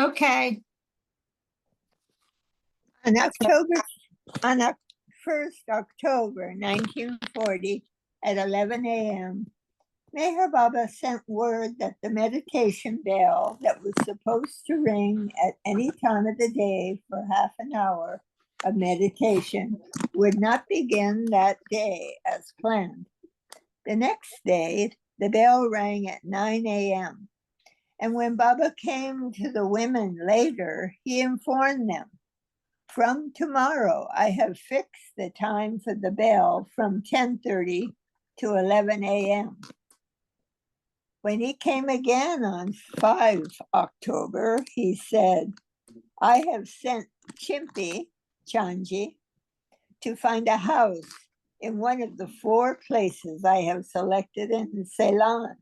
Okay. On 1st October 1940 at 11 a.m., Meher Baba sent word that the meditation bell that was supposed to ring at any time of the day for half an hour of meditation would not begin that day as planned. The next day, the bell rang at 9 a.m. And when Baba came to the women later, he informed them, "From tomorrow, I have fixed the time for the bell from 10:30 to 11 a.m. When he came again on 5 October, he said, "I have sent Chimpy, Chanji, to find a house in one of the 4 places I have selected in Ceylon.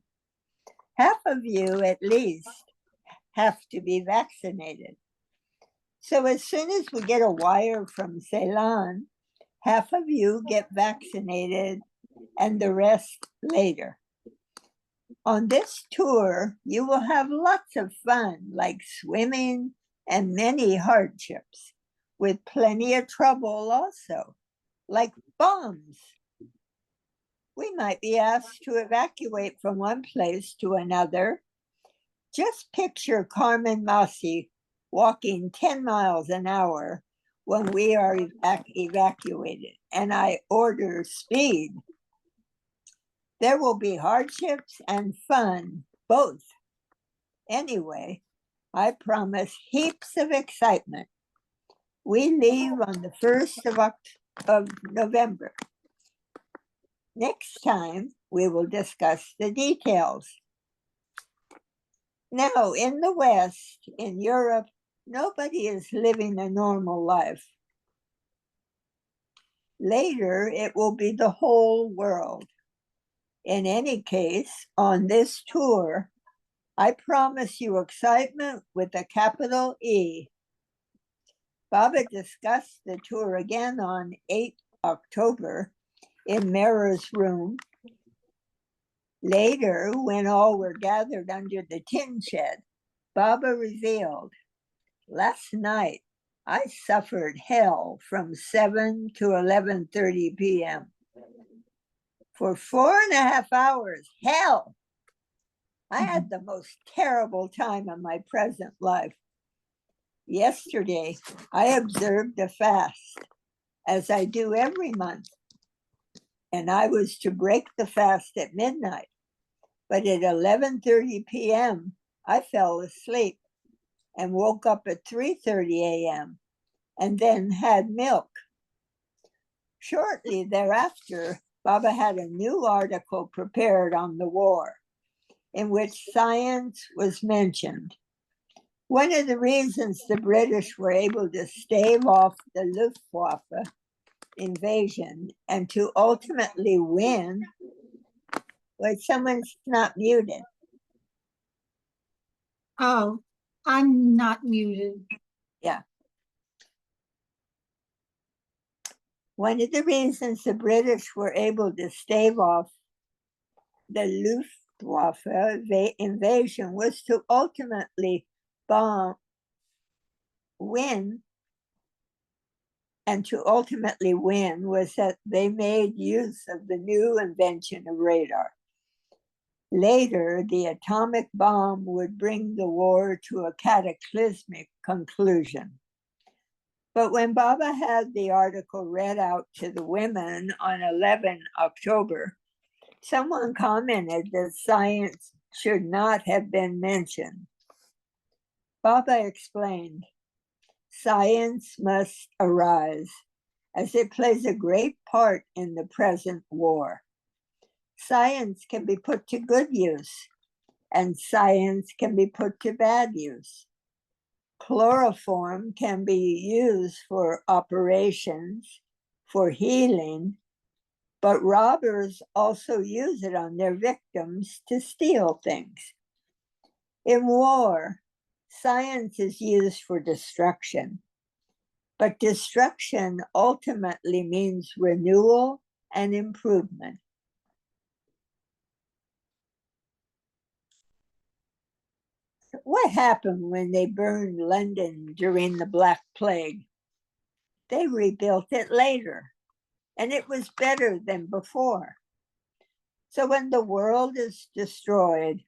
Half of you, at least, have to be vaccinated. So as soon as we get a wire from Ceylon, half of you get vaccinated and the rest later. On this tour, you will have lots of fun, like swimming and many hardships, with plenty of trouble also, like bombs. We might be asked to evacuate from one place to another. Just picture Carmen Masi walking 10 miles an hour when we are evacuated, and I order speed. There will be hardships and fun, both. Anyway, I promise heaps of excitement. We leave on the 1st of November. Next time, we will discuss the details." Now, in the West, in Europe, nobody is living a normal life. Later, it will be the whole world. In any case, on this tour, I promise you excitement with a capital E. Baba discussed the tour again on 8 October in Mehera's room. Later, when all were gathered under the tin shed, Baba revealed, "Last night, I suffered hell from 7 to 11:30 p.m. For 4.5 hours, hell! I had the most terrible time of my present life. Yesterday, I observed a fast, as I do every month, and I was to break the fast at midnight. But at 11:30 p.m., I fell asleep and woke up at 3:30 a.m. and then had milk. Shortly thereafter, Baba had a new article prepared on the war, in which science was mentioned. One of the reasons the British were able to stave off the Luftwaffe invasion and to ultimately win was someone's not muted. Oh, I'm not muted. Yeah. One of the reasons the British were able to stave off the Luftwaffe invasion was to ultimately win, and to ultimately win was that they made use of the new invention of radar. Later, the atomic bomb would bring the war to a cataclysmic conclusion. But when Baba had the article read out to the women on 11 October, someone commented that science should not have been mentioned. Baba explained, "Science must arise, as it plays a great part in the present war. Science can be put to good use, and science can be put to bad use. Chloroform can be used for operations, for healing, but robbers also use it on their victims to steal things. In war, science is used for destruction, but destruction ultimately means renewal and improvement." What happened when they burned London during the Black Plague? They rebuilt it later, and it was better than before. So when the world is destroyed,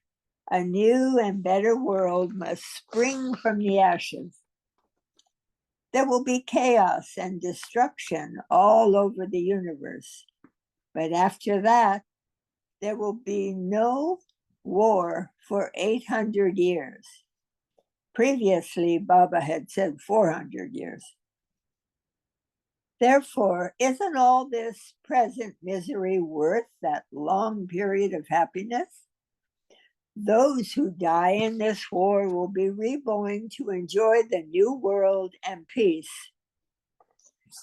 a new and better world must spring from the ashes. There will be chaos and destruction all over the universe. But after that, there will be no war for 800 years. Previously, Baba had said 400 years. Therefore, isn't all this present misery worth that long period of happiness? Those who die in this war will be reborn to enjoy the new world and peace.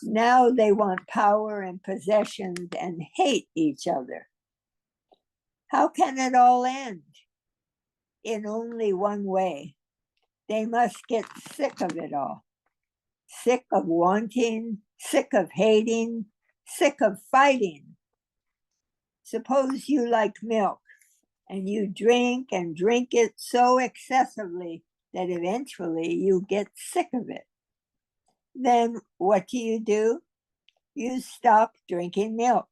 Now they want power and possessions and hate each other. How can it all end? In only one way. They must get sick of it all. Sick of wanting, sick of hating, sick of fighting. Suppose you like milk and you drink and drink it so excessively that eventually you get sick of it. Then what do? You stop drinking milk.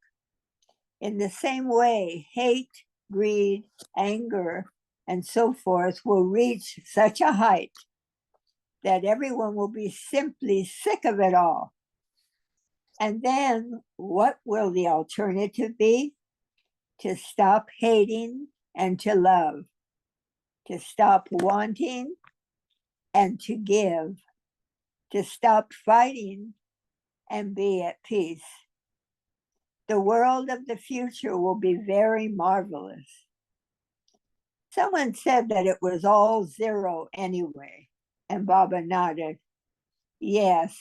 In the same way, hate, greed, anger, and so forth will reach such a height that everyone will be simply sick of it all. And then what will the alternative be? To stop hating and to love, to stop wanting and to give, to stop fighting and be at peace. The world of the future will be very marvelous. Someone said that it was all zero anyway, and Baba nodded. Yes,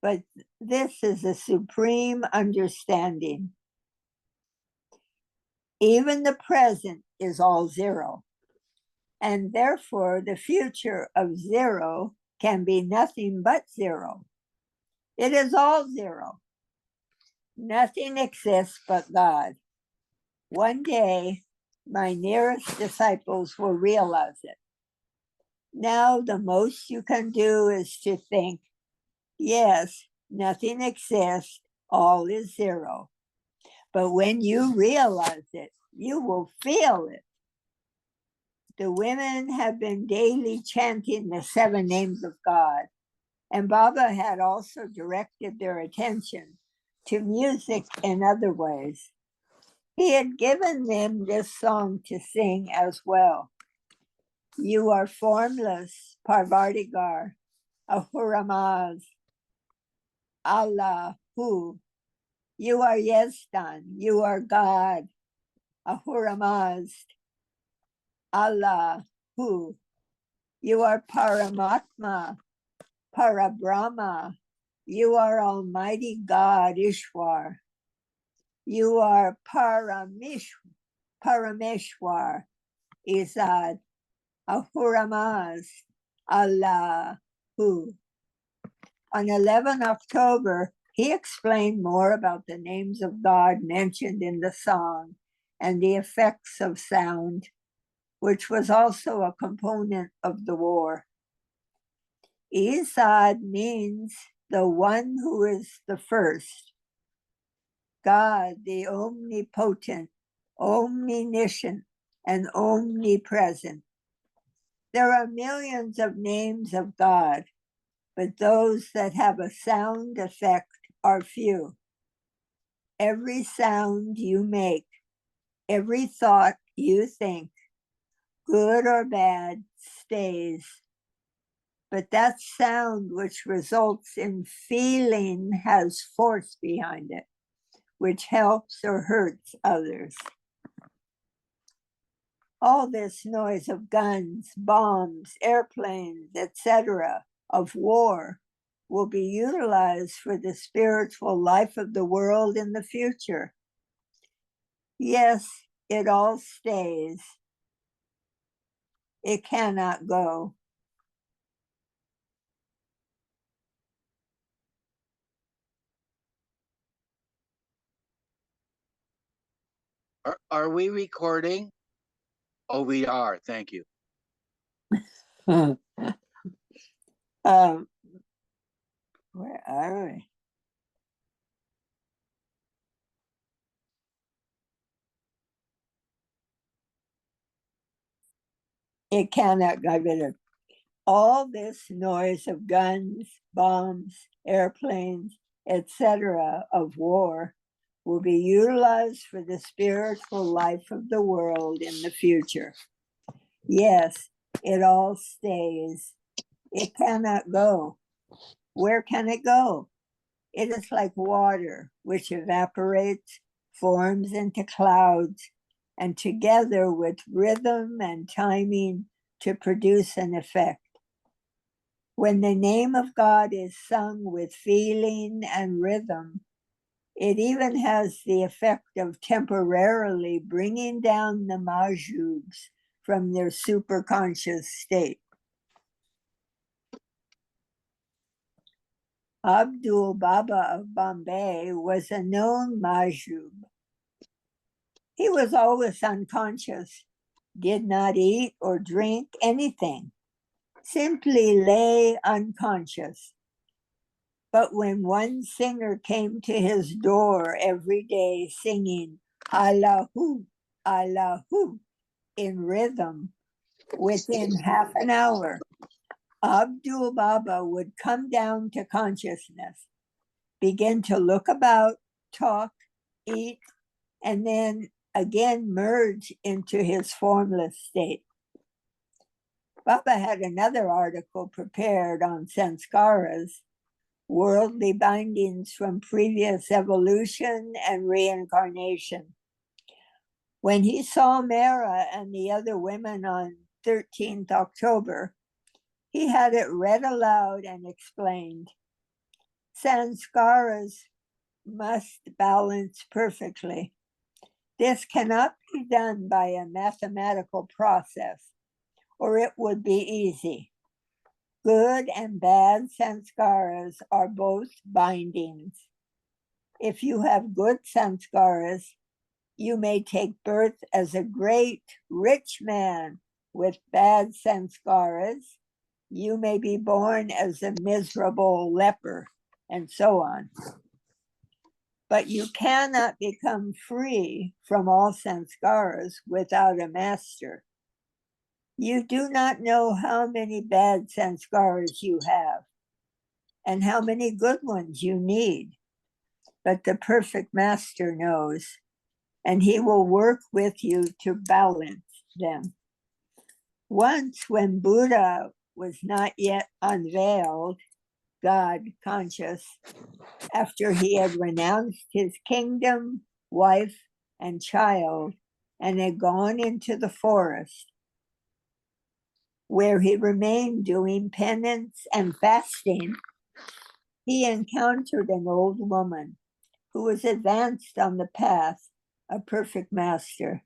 but this is a supreme understanding. Even the present is all zero, and therefore the future of zero can be nothing but zero. It is all zero. Nothing exists but God. One day, my nearest disciples will realize it. Now, the most you can do is to think, yes, nothing exists, all is zero. But when you realize it, you will feel it. The women have been daily chanting the 7 names of God, and Baba had also directed their attention to music in other ways. He had given them this song to sing as well. You are formless, Parvardigar, Ahuramaz, Allahu. You are Yezdan, you are God, Ahuramaz, Allahu. You are Paramatma, Parabrahma. You are Almighty God, Ishwar. You are Parameshwar, Izad, Ahuramaz, Allahu. On 11 October, he explained more about the names of God mentioned in the song and the effects of sound, which was also a component of the war. Izad means the one who is the first. God, the omnipotent, omniscient, and omnipresent. There are millions of names of God, but those that have a sound effect are few. Every sound you make, every thought you think, good or bad, stays. But that sound which results in feeling has force behind it, which helps or hurts others. All this noise of guns, bombs, airplanes, etc., of war, will be utilized for the spiritual life of the world in the future. Yes, it all stays. It cannot go. Are we recording? Oh, we are. Thank you. Where are we? It cannot get rid of all this noise of guns, bombs, airplanes, etc. of war will be utilized for the spiritual life of the world in the future. Yes, it all stays. It cannot go. Where can it go? It is like water, which evaporates, forms into clouds, and together with rhythm and timing to produce an effect. When the name of God is sung with feeling and rhythm, it even has the effect of temporarily bringing down the Majubs from their superconscious state. Abdul Baba of Bombay was a known Majub. He was always unconscious, did not eat or drink anything, simply lay unconscious. But when one singer came to his door every day singing Allahu, Allahu in rhythm, within half an hour, Abdul Baba would come down to consciousness, begin to look about, talk, eat, and then again merge into his formless state. Baba had another article prepared on sanskaras, worldly bindings from previous evolution and reincarnation. When he saw Mehera and the other women on 13th October, he had it read aloud and explained. Sanskaras must balance perfectly. This cannot be done by a mathematical process, or it would be easy. Good and bad sanskaras are both bindings. If you have good sanskaras, you may take birth as a great, rich man. With bad sanskaras, you may be born as a miserable leper, and so on. But you cannot become free from all sanskaras without a master. You do not know how many bad sanskaras you have and how many good ones you need, but the perfect master knows, and he will work with you to balance them. Once, when Buddha was not yet unveiled, God conscious, after he had renounced his kingdom, wife, and child, and had gone into the forest, where he remained doing penance and fasting, he encountered an old woman who was advanced on the path, a perfect master.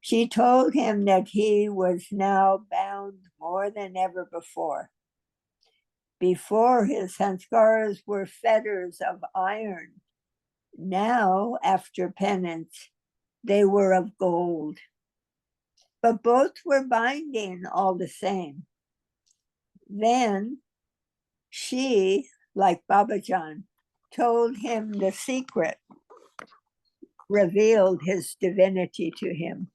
She told him that he was now bound more than ever before. Before, his sanskaras were fetters of iron. Now, after penance, they were of gold. But both were binding all the same. Then she, like Babajan, told him the secret, revealed his divinity to him.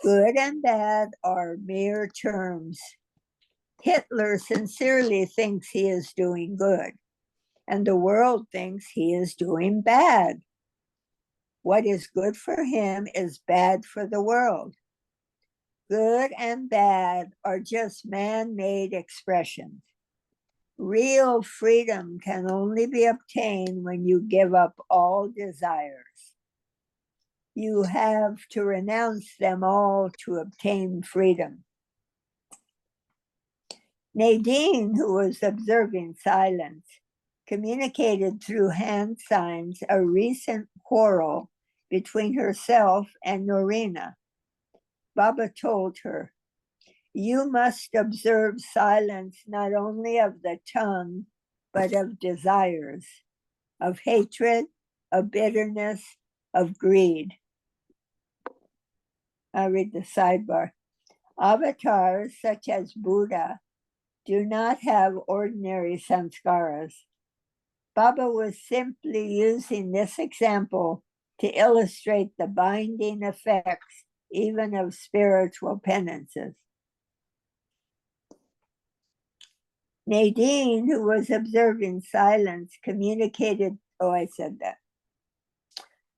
Good and bad are mere terms. Hitler sincerely thinks he is doing good, and the world thinks he is doing bad. What is good for him is bad for the world. Good and bad are just man-made expressions. Real freedom can only be obtained when you give up all desires. You have to renounce them all to obtain freedom. Nadine, who was observing silence, communicated through hand signs a recent quarrel between herself and Norina. Baba told her, "You must observe silence not only of the tongue, but of desires, of hatred, of bitterness, of greed." I read the sidebar. Avatars such as Buddha do not have ordinary sanskaras. Baba was simply using this example to illustrate the binding effects even of spiritual penances. Nadine, who was observing silence, communicated, oh, I said that.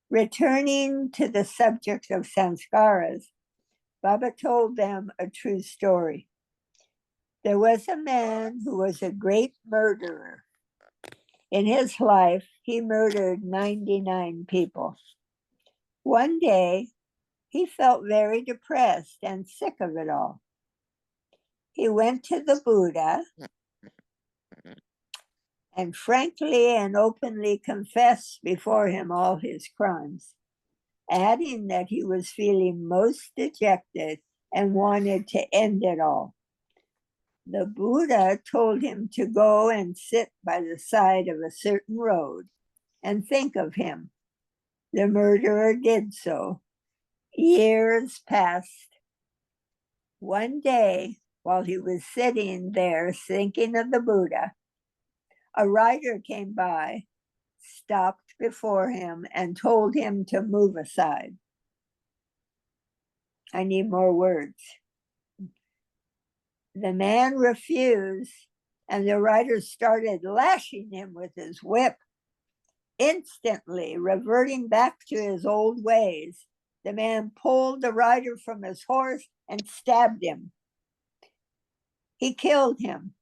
Returning to the subject of sanskaras, Baba told them a true story. There was a man who was a great murderer. In his life, he murdered 99 people. One day, he felt very depressed and sick of it all. He went to the Buddha and frankly and openly confessed before him all his crimes, adding that he was feeling most dejected and wanted to end it all. The Buddha told him to go and sit by the side of a certain road and think of him. The murderer did so. Years passed. One day, while he was sitting there thinking of the Buddha, a rider came by, stopped before him, and told him to move aside. I need more words. The man refused, and the rider started lashing him with his whip. Instantly, reverting back to his old ways, the man pulled the rider from his horse and stabbed him. He killed him.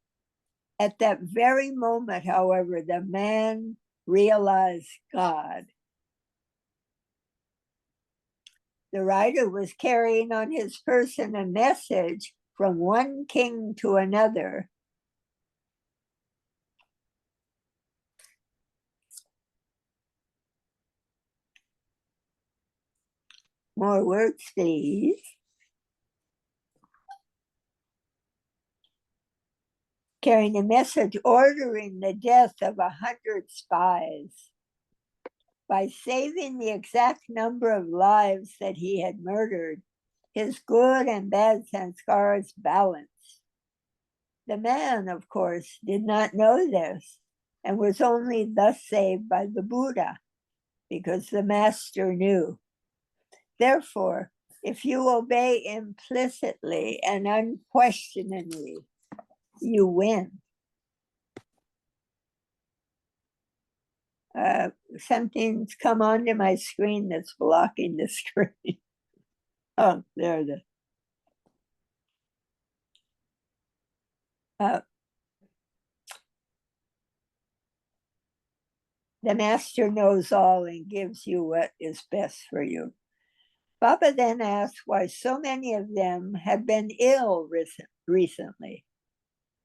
At that very moment, however, the man realized God. The rider was carrying on his person a message from one king to another. More words, please. Carrying a message ordering the death of 100 spies. By saving the exact number of lives that he had murdered, his good and bad sanskaras balanced. The man, of course, did not know this and was only thus saved by the Buddha, because the master knew. Therefore, if you obey implicitly and unquestioningly, you win. Something's come onto my screen that's blocking the screen. Oh, there it is. The master knows all and gives you what is best for you. Baba then asked why so many of them have been ill recently.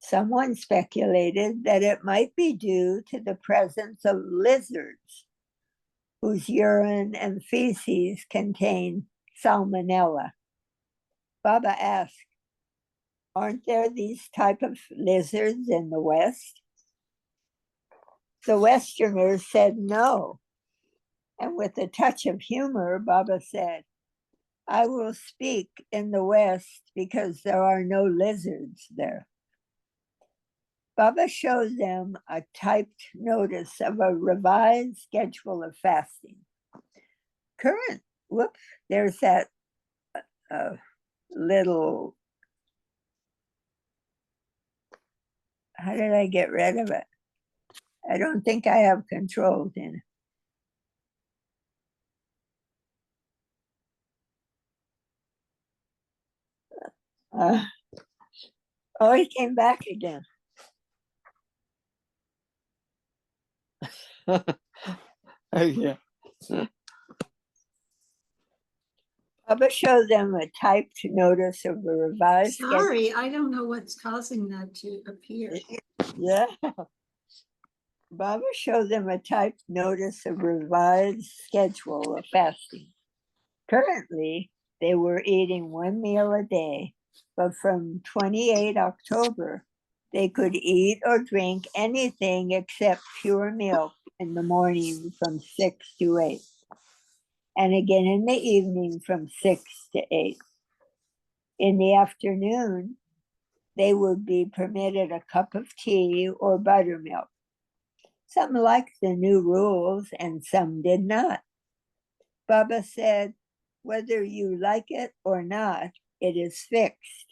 Someone speculated that it might be due to the presence of lizards whose urine and feces contain salmonella. Baba asked, aren't there these type of lizards in the West? The Westerners said no. And with a touch of humor, Baba said, I will speak in the West because there are no lizards there. Baba showed them a typed notice of a revised schedule of fasting. There's that little, how did I get rid of it? I don't think I have controls in it. Oh, he came back again. Okay. Baba showed them a typed notice of a revised Sorry, I don't know what's causing that to appear. Yeah. Baba showed them a typed notice of revised schedule of fasting. Currently, they were eating one meal a day, but from 28 October, they could eat or drink anything except pure milk in the morning from 6 to 8, and again in the evening from 6 to 8. In the afternoon, they would be permitted a cup of tea or buttermilk. Some liked the new rules and some did not. Baba said, whether you like it or not, it is fixed,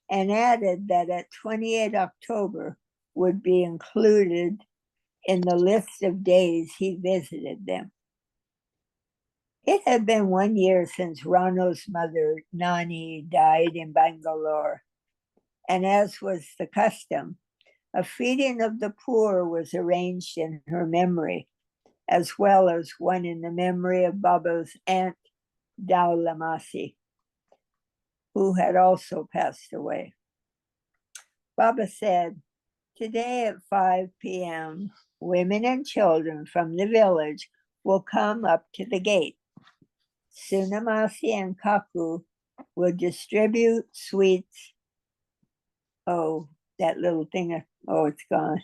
and added that at 28 October would be included in the list of days he visited them. It had been 1 year since Rano's mother, Nani, died in Bangalore, and as was the custom, a feeding of the poor was arranged in her memory, as well as one in the memory of Baba's aunt, Daulamasi, who had also passed away. Baba said, today at 5 p.m., women and children from the village will come up to the gate. Sunamasi and Kaku will distribute sweets. Oh, that little thing, oh, it's gone.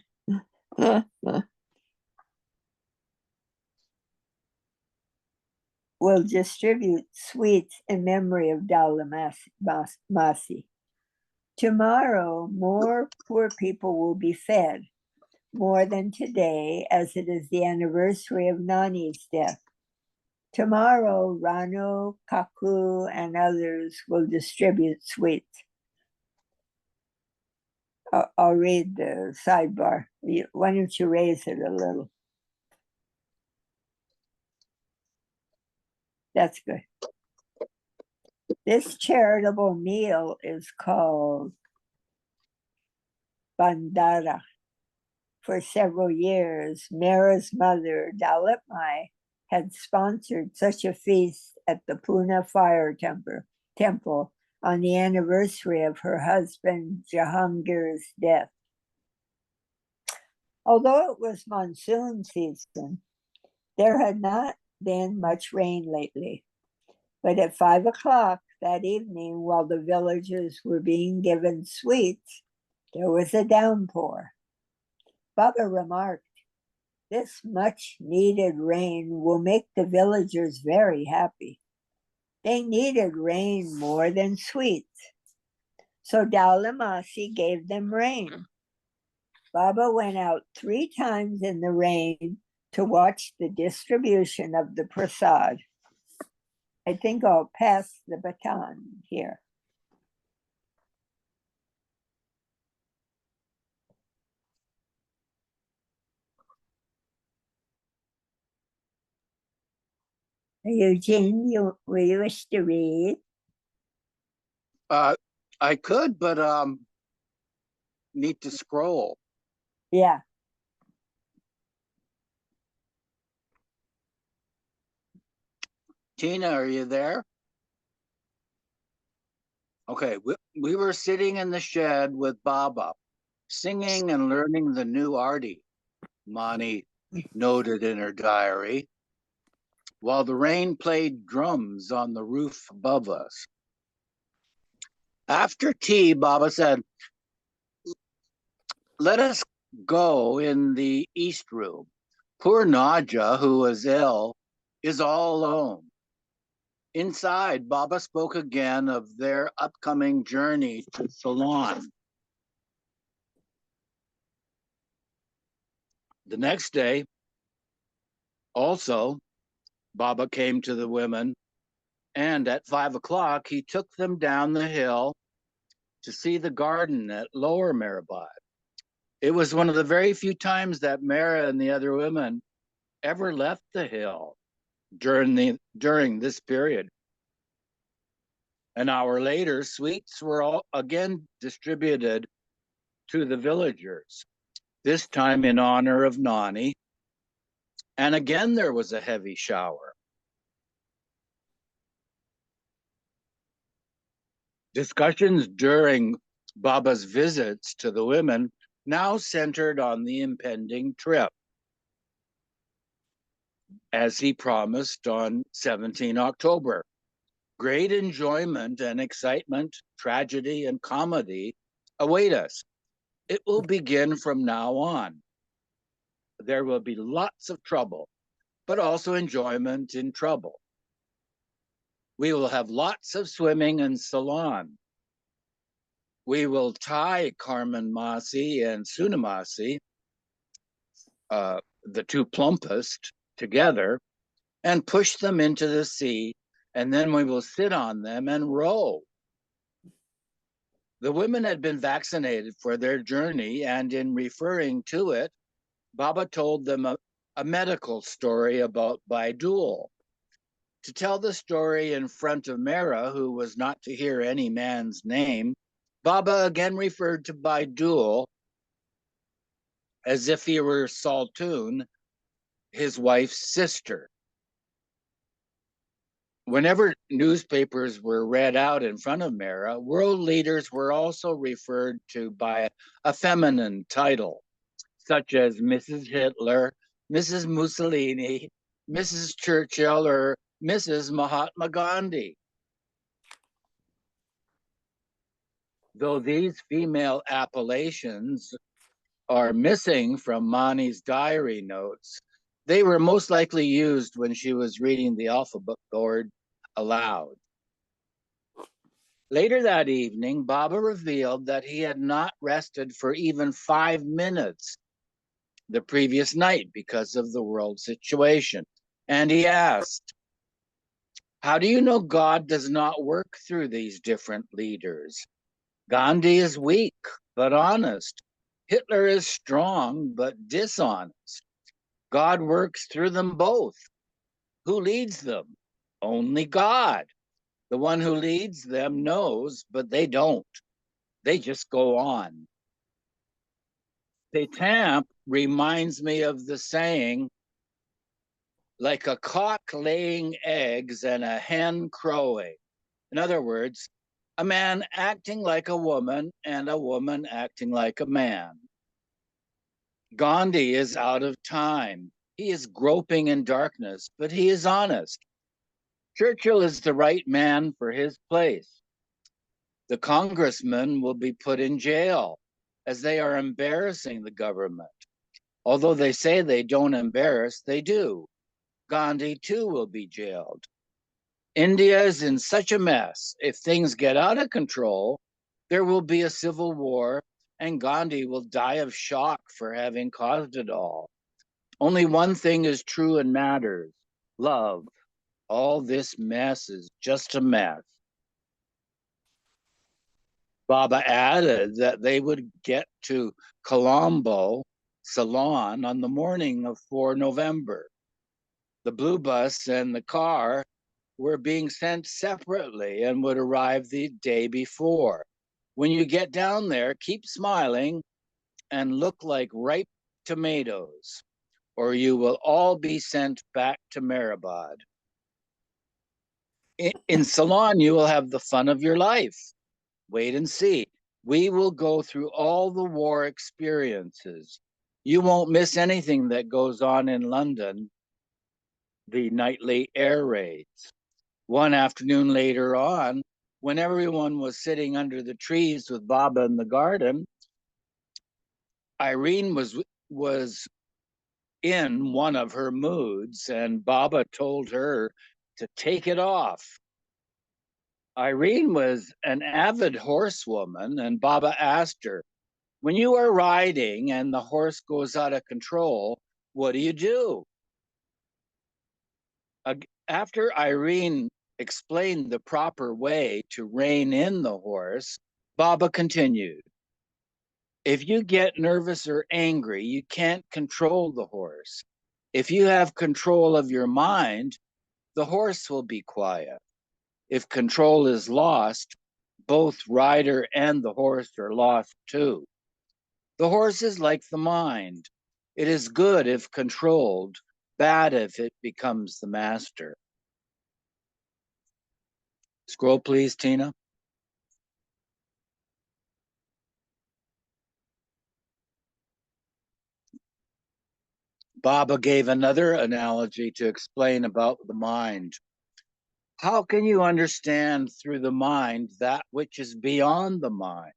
Will distribute sweets in memory of Daulamasi. Tomorrow, more poor people will be fed, more than today, as it is the anniversary of Nani's death. Tomorrow, Rano, Kaku, and others will distribute sweets. I'll read the sidebar. Why don't you raise it a little? That's good. This charitable meal is called Bandara. For several years, Mehera's mother, Dalit Mai, had sponsored such a feast at the Pune Fire Temple on the anniversary of her husband Jahangir's death. Although it was monsoon season, there had not been much rain lately. But at 5 o'clock that evening, while the villagers were being given sweets, there was a downpour. Baba remarked, this much needed rain will make the villagers very happy. They needed rain more than sweets. So Daulamasi gave them rain. Baba went out 3 times in the rain to watch the distribution of the prasad. I think I'll pass the baton here. Eugene, will you wish to read? I could, but need to scroll. Yeah. Tina, are you there? Okay, we were sitting in the shed with Baba, singing and learning the new arti, Mani noted in her diary, while the rain played drums on the roof above us. After tea, Baba said, let us go in the east room. Poor Naja, who was ill, is all alone. Inside, Baba spoke again of their upcoming journey to Ceylon. The next day, also, Baba came to the women, and at 5 o'clock, he took them down the hill to see the garden at Lower Meherabai. It was one of the very few times that Mehera and the other women ever left the hill during this period. An hour later, sweets were all again distributed to the villagers, this time in honor of Nani. And again, there was a heavy shower. Discussions during Baba's visits to the women now centered on the impending trip, as he promised on 17 October. Great enjoyment and excitement, tragedy and comedy await us. It will begin from now on. There will be lots of trouble, but also enjoyment in trouble. We will have lots of swimming in Ceylon. We will tie Carmen Masi and Sunamasi, the two plumpest, together and push them into the sea, and then we will sit on them and row. The women had been vaccinated for their journey, and in referring to it, Baba told them a medical story about Baidul. To tell the story in front of Mehra, who was not to hear any man's name, Baba again referred to Baidul as if he were Saltun, his wife's sister. Whenever newspapers were read out in front of Mehra, world leaders were also referred to by a feminine title, such as Mrs. Hitler, Mrs. Mussolini, Mrs. Churchill, or Mrs. Mahatma Gandhi. Though these female appellations are missing from Mani's diary notes, they were most likely used when she was reading the alphabet board aloud. Later that evening, Baba revealed that he had not rested for even 5 minutes the previous night because of the world situation. And he asked, how do you know God does not work through these different leaders? Gandhi is weak, but honest. Hitler is strong, but dishonest. God works through them both. Who leads them? Only God. The one who leads them knows, but they don't. They just go on. Pétamp reminds me of the saying, like a cock laying eggs and a hen crowing. In other words, a man acting like a woman and a woman acting like a man. Gandhi is out of time. He is groping in darkness, but he is honest. Churchill is the right man for his place. The congressmen will be put in jail as they are embarrassing the government. Although they say they don't embarrass, they do. Gandhi too will be jailed. India is in such a mess. If things get out of control, there will be a civil war and Gandhi will die of shock for having caused it all. Only one thing is true and matters: love. All this mess is just a mess. Baba added that they would get to Colombo, Ceylon, on the morning of 4 November. The blue bus and the car were being sent separately and would arrive the day before. When you get down there, keep smiling and look like ripe tomatoes, or you will all be sent back to Meherabad. In Ceylon, you will have the fun of your life. Wait and see. We will go through all the war experiences. You won't miss anything that goes on in London, the nightly air raids. One afternoon later on, when everyone was sitting under the trees with Baba in the garden, Irene was in one of her moods, and Baba told her to take it off. Irene was an avid horsewoman, and Baba asked her, when you are riding and the horse goes out of control, what do you do? After Irene explained the proper way to rein in the horse, Baba continued, if you get nervous or angry, you can't control the horse. If you have control of your mind, the horse will be quiet. If control is lost, both rider and the horse are lost too. The horse is like the mind. It is good if controlled, bad if it becomes the master. Scroll, please, Tina. Baba gave another analogy to explain about the mind. How can you understand through the mind that which is beyond the mind?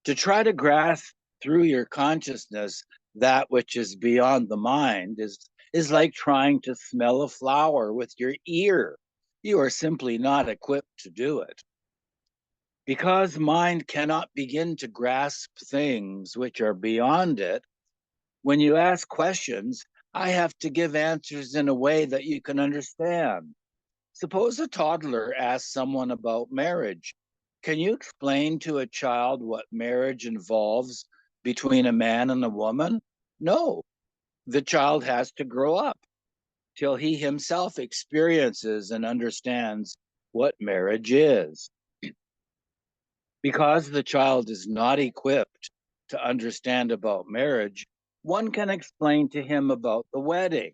To try to grasp through your consciousness that which is beyond the mind is like trying to smell a flower with your ear. You are simply not equipped to do it. Because mind cannot begin to grasp things which are beyond it, when you ask questions, I have to give answers in a way that you can understand. Suppose a toddler asks someone about marriage. Can you explain to a child what marriage involves between a man and a woman? No. The child has to grow up till he himself experiences and understands what marriage is. Because the child is not equipped to understand about marriage, one can explain to him about the wedding.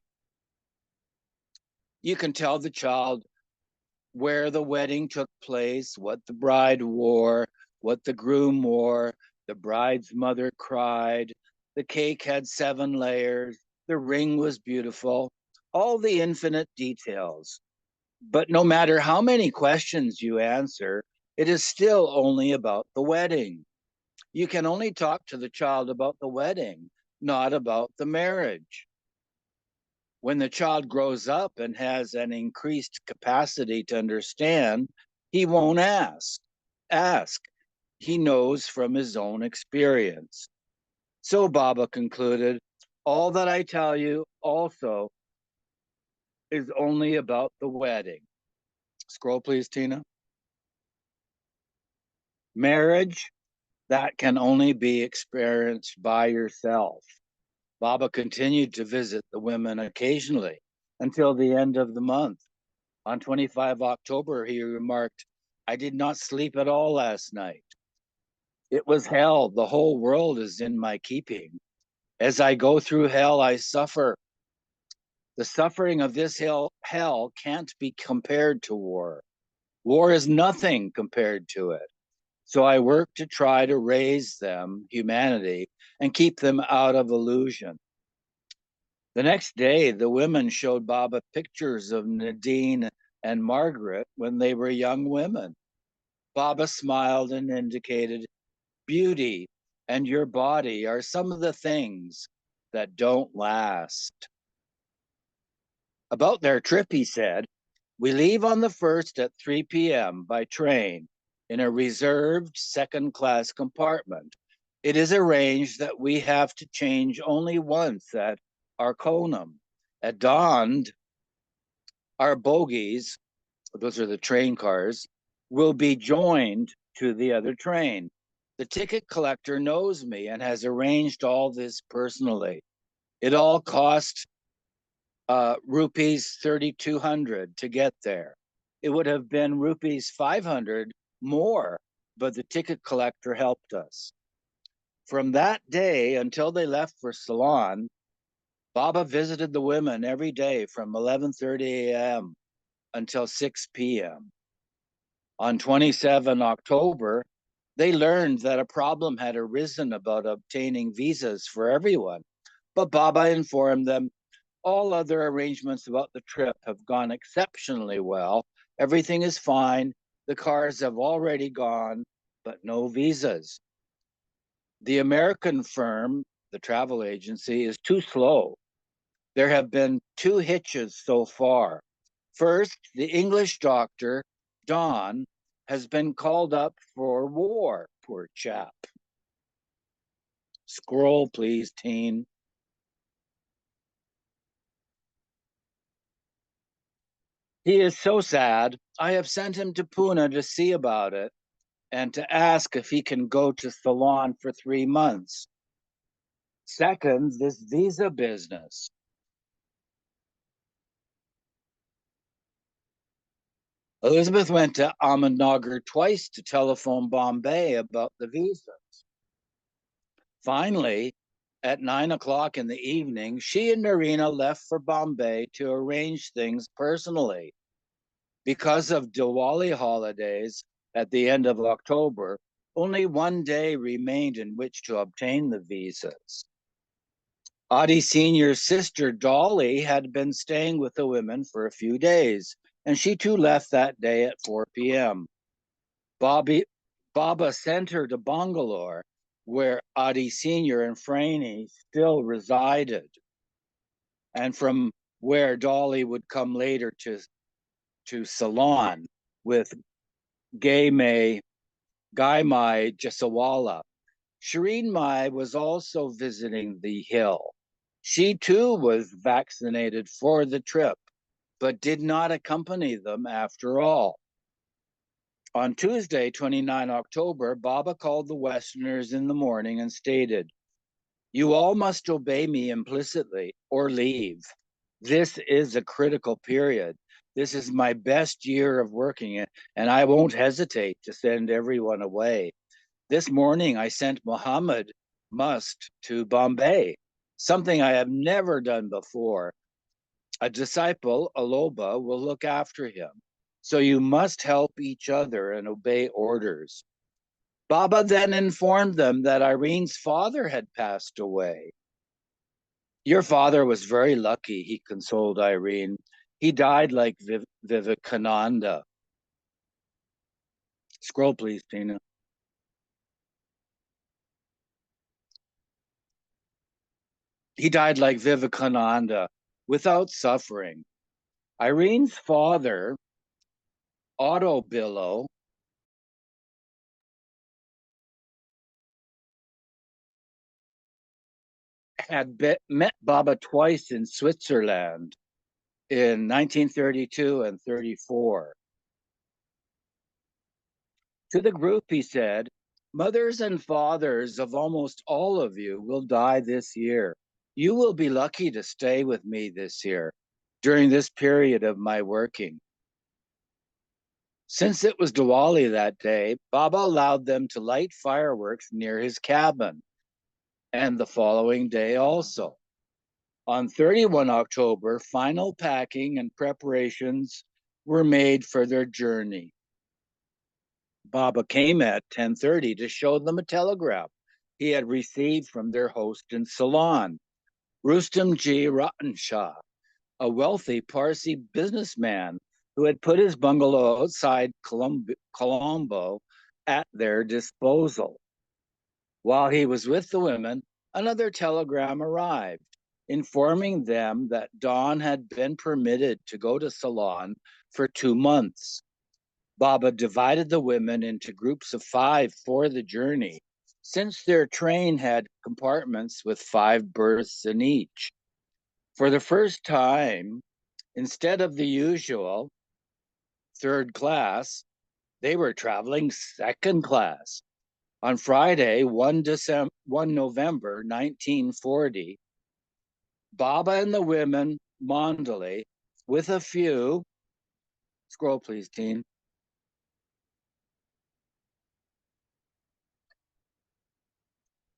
You can tell the child where the wedding took place, what the bride wore, what the groom wore, the bride's mother cried, the cake had 7 layers, the ring was beautiful, all the infinite details. But no matter how many questions you answer, it is still only about the wedding. You can only talk to the child about the wedding, not about the marriage. When the child grows up and has an increased capacity to understand, he won't ask. He knows from his own experience. So Baba concluded, all that I tell you also is only about the wedding. Scroll, please, Tina. Marriage, that can only be experienced by yourself. Baba continued to visit the women occasionally until the end of the month. On 25 October, he remarked, I did not sleep at all last night. It was hell. The whole world is in my keeping. As I go through hell, I suffer. The suffering of this hell can't be compared to war. War is nothing compared to it. So I work to try to raise them, humanity, and keep them out of illusion. The next day, the women showed Baba pictures of Nadine and Margaret when they were young women. Baba smiled and indicated, beauty and your body are some of the things that don't last. About their trip, he said, we leave on the 1st at 3 p.m. by train in a reserved second-class compartment. It is arranged that we have to change only once at Arconum. At dawn, our bogies, those are the train cars, will be joined to the other train. The ticket collector knows me and has arranged all this personally. It all cost rupees 3,200 to get there. It would have been rupees 500 more, but the ticket collector helped us. From that day until they left for Ceylon, Baba visited the women every day from 11:30 a.m. until 6 p.m. On 27 October, they learned that a problem had arisen about obtaining visas for everyone, but Baba informed them all other arrangements about the trip have gone exceptionally well. Everything is fine. The cars have already gone, but no visas. The American firm, the travel agency, is too slow. There have been 2 hitches so far. First, the English doctor, Don, has been called up for war, poor chap. Scroll, please, teen. He is so sad. I have sent him to Pune to see about it and to ask if he can go to Ceylon for 3 months. Second, this visa business. Elizabeth went to Ahmednagar twice to telephone Bombay about the visas. Finally, at 9 o'clock in the evening, she and Narina left for Bombay to arrange things personally. Because of Diwali holidays at the end of October, only 1 day remained in which to obtain the visas. Adi Sr.'s sister, Dolly, had been staying with the women for a few days, and she too left that day at 4 p.m. Baba sent her to Bangalore, where Adi Sr. and Franny still resided, and from where Dolly would come later to Ceylon with Guy Mai Jasawala. Shireen Mai was also visiting the hill. She too was vaccinated for the trip, but did not accompany them after all. On Tuesday, 29 October, Baba called the Westerners in the morning and stated, "You all must obey me implicitly or leave. This is a critical period. This is my best year of working, and I won't hesitate to send everyone away. This morning, I sent Muhammad Must to Bombay, something I have never done before. A disciple, Aloba, will look after him. So you must help each other and obey orders." Baba then informed them that Irene's father had passed away. "Your father was very lucky," he consoled Irene. "He died like Vivekananda." Scroll, please, Tina. He died like Vivekananda, without suffering. Irene's father, Otto Billow, had met Baba twice in Switzerland in 1932 and 34. To the group, he said, "Mothers and fathers of almost all of you will die this year. You will be lucky to stay with me this year during this period of my working." Since it was Diwali that day, Baba allowed them to light fireworks near his cabin, and the following day also. On 31 October, final packing and preparations were made for their journey. Baba came at 10:30 to show them a telegram he had received from their host in Ceylon, Rustam Ji Ratan Shah, a wealthy Parsi businessman who had put his bungalow outside Colombo at their disposal. While he was with the women, another telegram arrived, informing them that Dawn had been permitted to go to Ceylon for 2 months. Baba divided the women into groups of 5 for the journey, since their train had compartments with 5 berths in each. For the first time, instead of the usual third class, they were traveling second class. On Friday, 1 November 1940, Baba and the women, Mandalay, with a few, scroll please, Teen.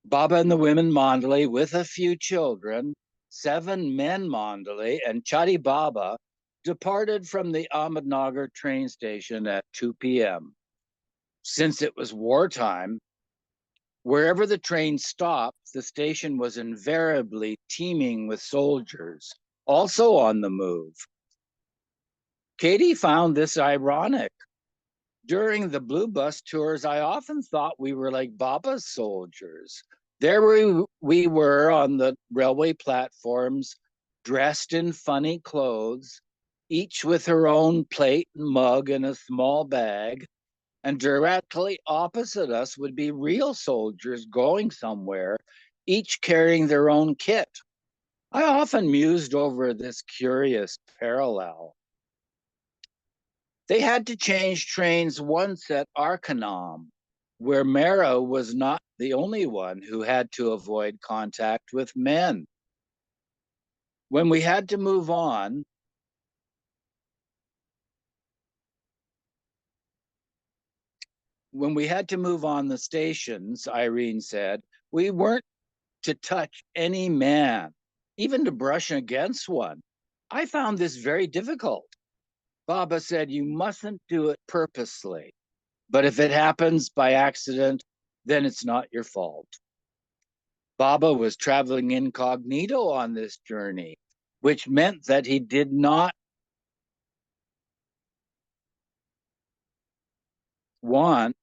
Baba and the women Mandalay with a few children, 7 men Mandalay, and Chadi Baba departed from the Ahmednagar train station at 2 p.m. Since it was wartime, wherever the train stopped, the station was invariably teeming with soldiers, also on the move. Katie found this ironic. During the Blue Bus tours, I often thought we were like Baba's soldiers. There we were on the railway platforms, dressed in funny clothes, each with her own plate and mug and a small bag. And directly opposite us would be real soldiers going somewhere, each carrying their own kit. I often mused over this curious parallel. They had to change trains once at Arcanum, where Mehera was not the only one who had to avoid contact with men. When we had to move on, the stations, Irene said, we weren't to touch any man, even to brush against one. I found this very difficult. Baba said, you mustn't do it purposely, but if it happens by accident, then it's not your fault. Baba was traveling incognito on this journey, which meant that he did not want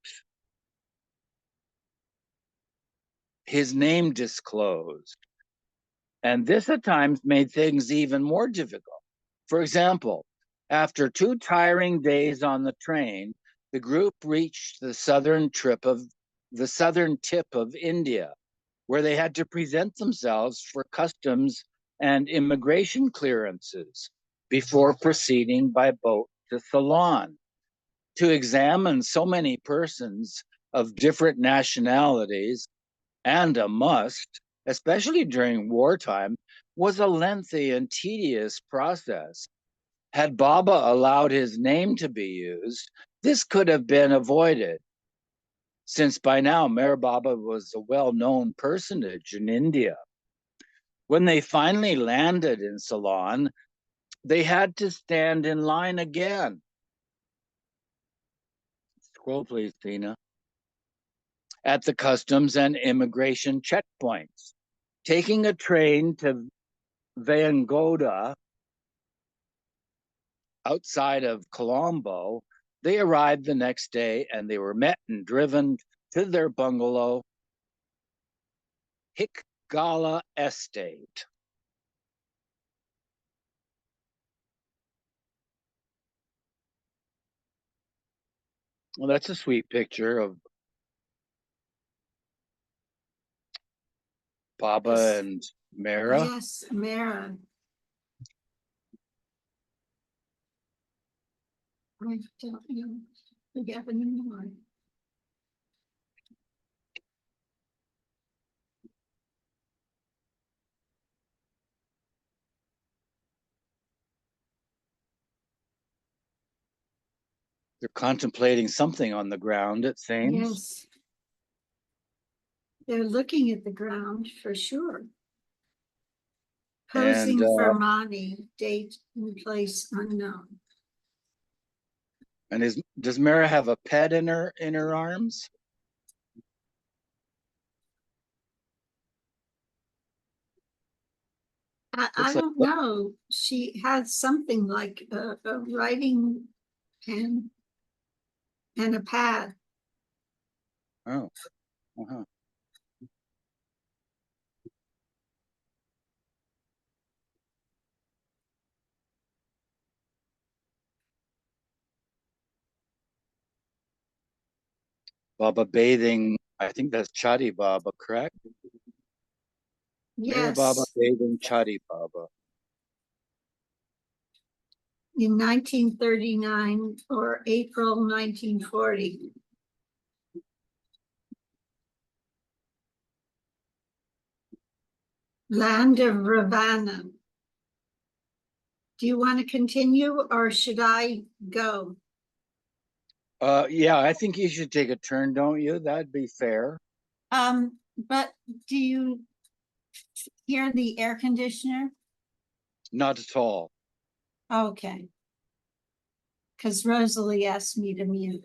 his name disclosed. And this at times made things even more difficult. For example, After 2 tiring days on the train, the group reached the southern tip of India, where they had to present themselves for customs and immigration clearances before proceeding by boat to Ceylon. To examine so many persons of different nationalities, and a must, especially during wartime, was a lengthy and tedious process. Had Baba allowed his name to be used, this could have been avoided, since by now Meher Baba was a well-known personage in India. When they finally landed in Ceylon, they had to stand in line again. Scroll, please, Tina. At the customs and immigration checkpoints. Taking a train to Vayangoda, outside of Colombo, they arrived the next day and they were met and driven to their bungalow, Hikgala Estate. Well, that's a sweet picture of Baba Yes. and Mehera. Yes, Mara. I don't know. Forget anymore. They're contemplating something on the ground, it seems. Yes. They're looking at the ground for sure. Posing And for money, date and place unknown. and does Mehera have a pet in her arms? I Looks like don't know. She had something like a writing pen and a pad. oh, uh-huh. Baba bathing. I think that's Chadi Baba, correct? Meher Baba Yes, bathing Chadi Baba. in 1939 or April 1940. Land of Ravana. Do you want to continue or should I go? Yeah, I think you should take a turn, don't you? That'd be fair. But do you hear the air conditioner? Not at all. Okay. Because Rosalie asked me to mute.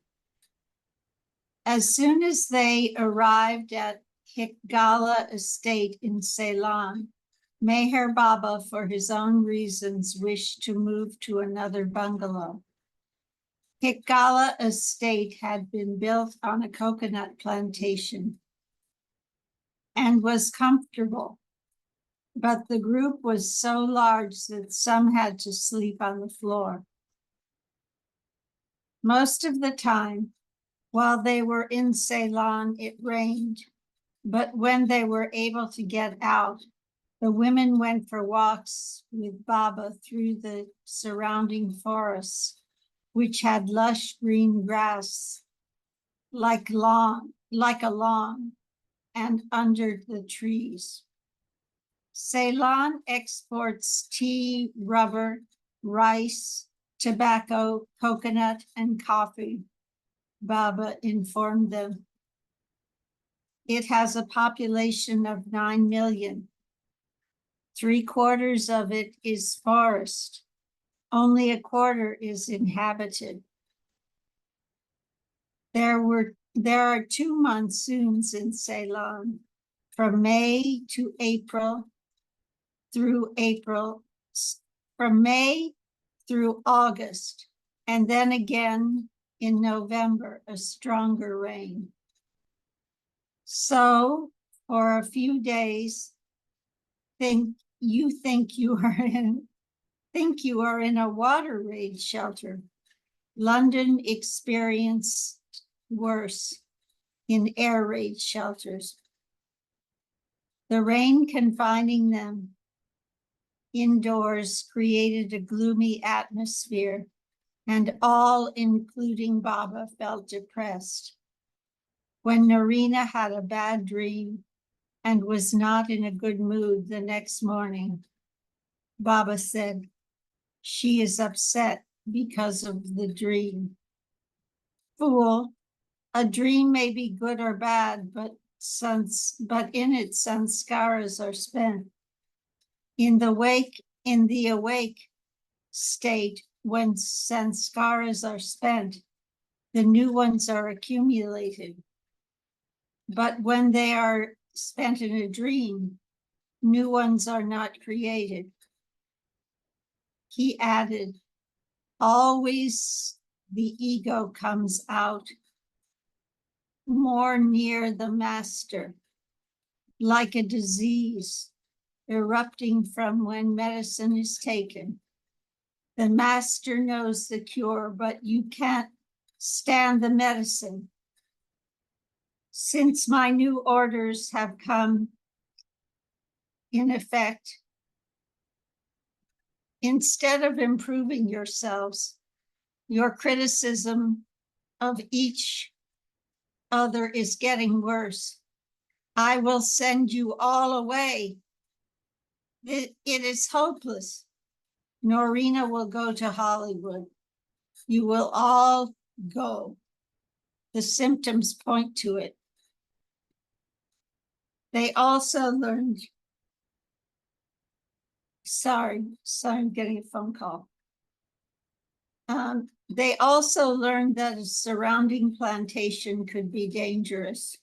As soon as they arrived at Hikgala Estate in Ceylon, Meher Baba, for his own reasons, wished to move to another bungalow. Hikgala Estate had been built on a coconut plantation and was comfortable, but the group was so large that some had to sleep on the floor. Most of the time, while they were in Ceylon, it rained, but when they were able to get out, the women went for walks with Baba through the surrounding forests, which had lush green grass like a lawn, and under the trees. Ceylon exports tea, rubber, rice, tobacco, coconut, and coffee, Baba informed them. It has a population of 9 million. 3/4 of it is forest. Only a quarter is inhabited. There are 2 monsoons in Ceylon, from May to April through April, from May through August, and then again in November, a stronger rain. So for a few days, you think you are in think you are in a water raid shelter. London experienced worse in air raid shelters. The rain confining them indoors created a gloomy atmosphere, and all, including Baba, felt depressed. When Narina had a bad dream and was not in a good mood the next morning, Baba said, "She is upset because of the dream." Fool, a dream may be good or bad, but in it sanskaras are spent. In the awake state, when sanskaras are spent, the new ones are accumulated. But when they are spent in a dream, new ones are not created. He added, always the ego comes out more near the master, like a disease erupting from when medicine is taken. The master knows the cure, but you can't stand the medicine. Since my new orders have come in effect, instead of improving yourselves, your criticism of each other is getting worse. I will send you all away. It is hopeless. Norina will go to Hollywood. You will all go. The symptoms point to it. They also learned, sorry, I'm getting a phone call. They also learned that a surrounding plantation could be dangerous.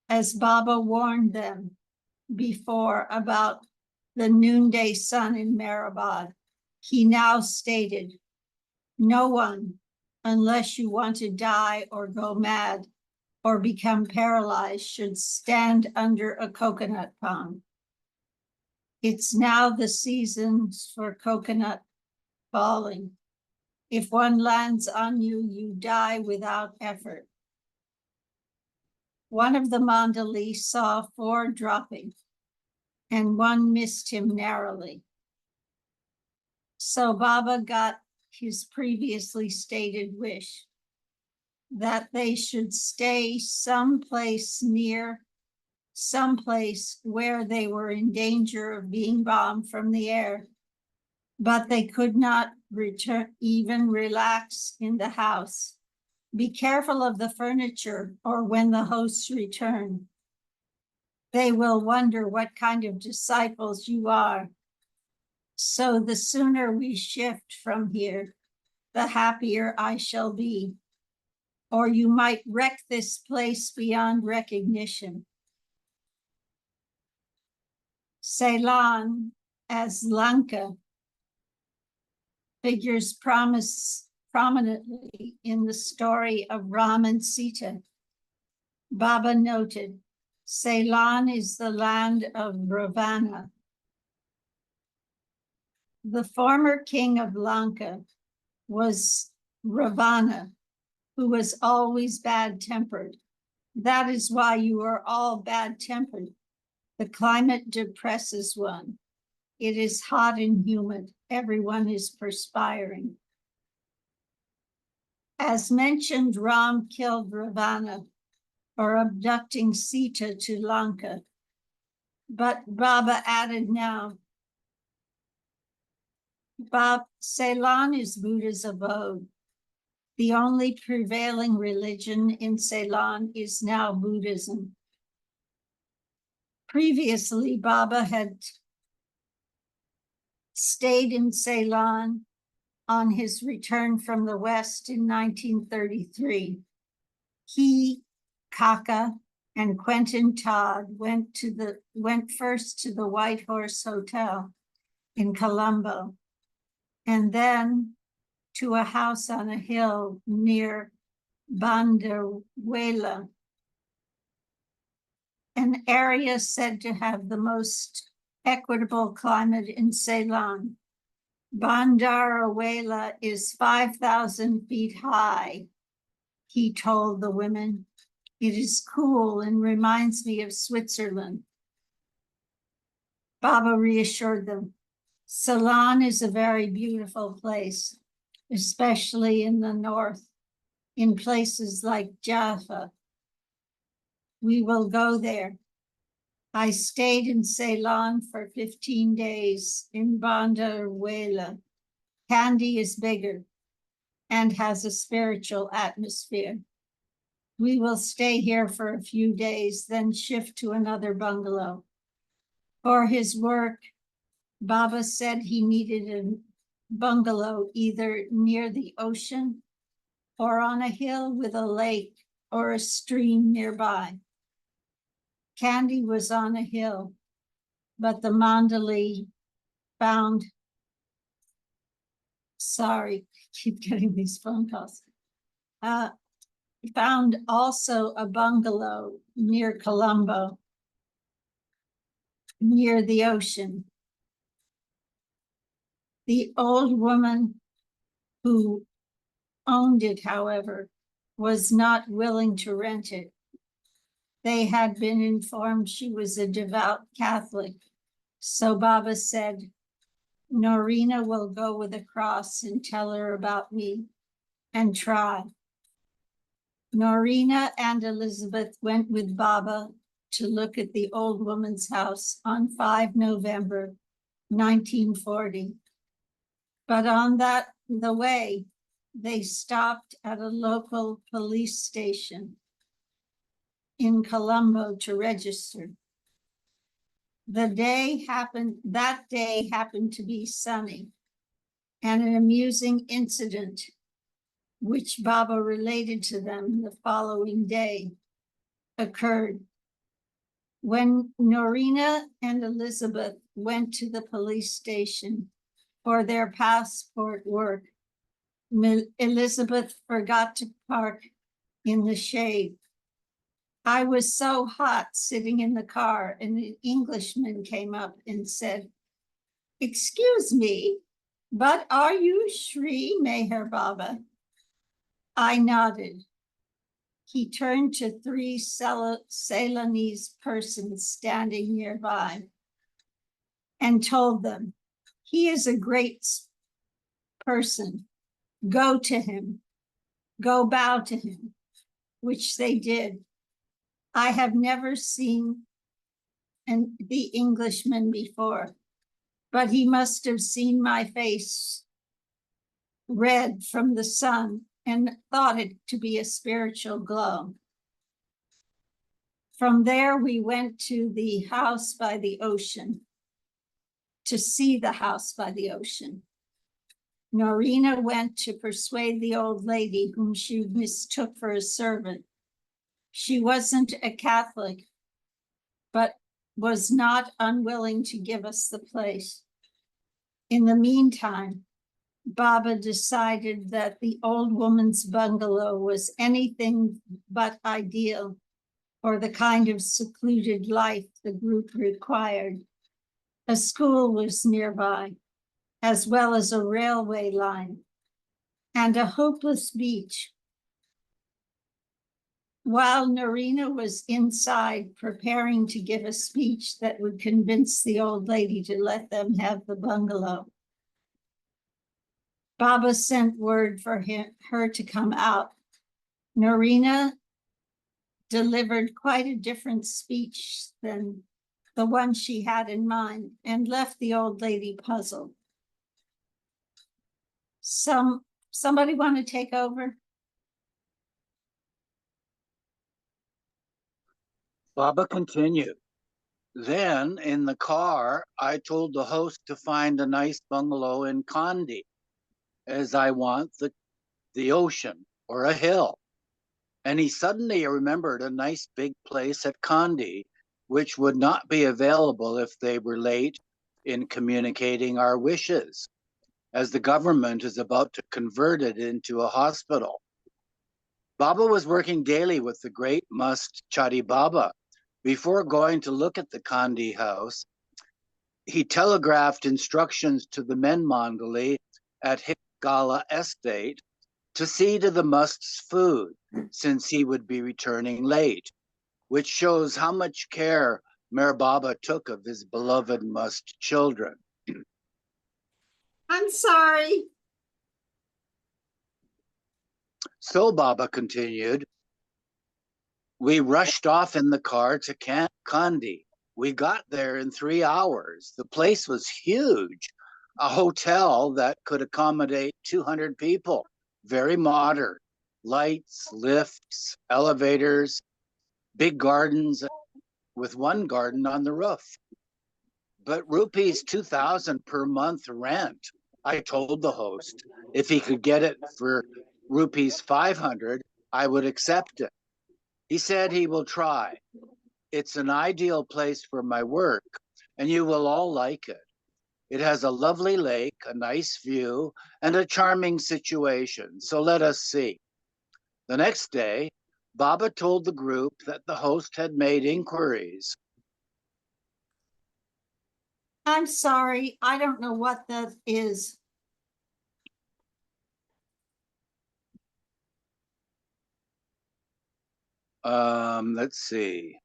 As Baba warned them before about the noonday sun in Meherabad, he now stated, no one, unless you want to die or go mad or become paralyzed, should stand under a coconut palm. It's now the season for coconut falling. If one lands on you, you die without effort. One of the Mandali saw 4 dropping, and one missed him narrowly. So Baba got his previously stated wish that they should stay someplace where they were in danger of being bombed from the air, but they could not even relax in the house. Be careful of the furniture, or when the hosts return, they will wonder what kind of disciples you are. So the sooner we shift from here, the happier I shall be. Or you might wreck this place beyond recognition. Ceylon, as Lanka, figures prominently in the story of Ram and Sita. Baba noted, Ceylon is the land of Ravana. The former king of Lanka was Ravana, who was always bad-tempered. That is why you are all bad-tempered. The climate depresses one. It is hot and humid. Everyone is perspiring. As mentioned, Ram killed Ravana for abducting Sita to Lanka. But Baba added now, Ceylon is Buddha's abode. The only prevailing religion in Ceylon is now Buddhism. Previously, Baba had stayed in Ceylon on his return from the West in 1933. He, Kaka, and Quentin Todd went first to the White Horse Hotel in Colombo, and then to a house on a hill near Banderuela, an area said to have the most equitable climate in Ceylon. Bandarawela is 5,000 feet high, he told the women. It is cool and reminds me of Switzerland. Baba reassured them. Ceylon is a very beautiful place, especially in the north, in places like Jaffa. We will go there. I stayed in Ceylon for 15 days in Bandarwela. Kandy is bigger and has a spiritual atmosphere. We will stay here for a few days, then shift to another bungalow. For his work, Baba said he needed a bungalow either near the ocean or on a hill with a lake or a stream nearby. Kandy was on a hill, but the Mandali found, sorry, keep getting these phone calls, found also a bungalow near Colombo, near the ocean. The old woman who owned it, however, was not willing to rent it. They had been informed she was a devout Catholic. So Baba said, Norina will go with a cross and tell her about me and try. Norina and Elizabeth went with Baba to look at the old woman's house on 5 November 1940. But on the way, they stopped at a local police station in Colombo to register. That day happened to be sunny, and an amusing incident, which Baba related to them the following day, occurred. When Norina and Elizabeth went to the police station for their passport work, Elizabeth forgot to park in the shade. I was so hot sitting in the car, and an Englishman came up and said, "Excuse me, but are you Sri Meher Baba?" I nodded. He turned to 3 Ceylonese persons standing nearby and told them, "He is a great person. Go to him. Go bow to him," which they did. I have never seen the Englishman before, but he must have seen my face red from the sun and thought it to be a spiritual glow. From there, we went to the house by the ocean, to see the house by the ocean. Norina went to persuade the old lady, whom she mistook for a servant. She wasn't a Catholic, but was not unwilling to give us the place. In the meantime, Baba decided that the old woman's bungalow was anything but ideal for the kind of secluded life the group required. A school was nearby, as well as a railway line and a hopeless beach. While Norina was inside preparing to give a speech that would convince the old lady to let them have the bungalow, Baba sent word for her to come out. Norina delivered quite a different speech than the one she had in mind and left the old lady puzzled. Somebody want to take over? Baba continued. Then in the car, I told the host to find a nice bungalow in Kandy, as I want the ocean or a hill. And he suddenly remembered a nice big place at Kandy, which would not be available if they were late in communicating our wishes, as the government is about to convert it into a hospital. Baba was working daily with the great Must Chadi Baba. Before going to look at the Kandy house, he telegraphed instructions to the men Mandali at Hikgala Estate to see to the must's food, since he would be returning late, which shows how much care Meher Baba took of his beloved must children. I'm sorry. So Baba continued, we rushed off in the car to Kandy. We got there in 3 hours. The place was huge, a hotel that could accommodate 200 people, very modern, lights, lifts, elevators, big gardens with one garden on the roof. But rupees 2,000 per month rent. I told the host if he could get it for rupees 500, I would accept it. He said he will try. It's an ideal place for my work, and you will all like it. It has a lovely lake, a nice view, and a charming situation, so let us see. The next day, Baba told the group that the host had made inquiries. I'm sorry. I don't know what that is. Let's see.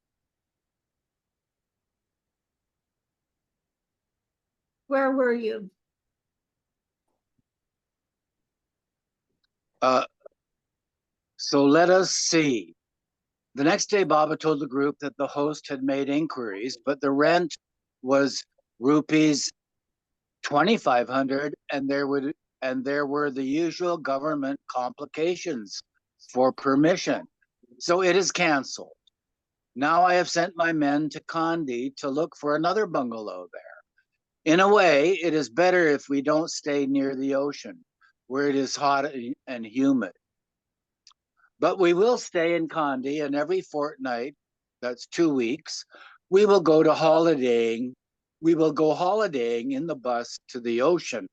Where were you? So let us see. The next day, Baba told the group that the host had made inquiries, but the rent was rupees 2,500, and there were the usual government complications for permission. So it is canceled. Now I have sent my men to Kandy to look for another bungalow there. In a way, it is better if we don't stay near the ocean, where it is hot and humid. But we will stay in Kandy, and every fortnight, that's 2 weeks, we will go holidaying in the bus to the ocean.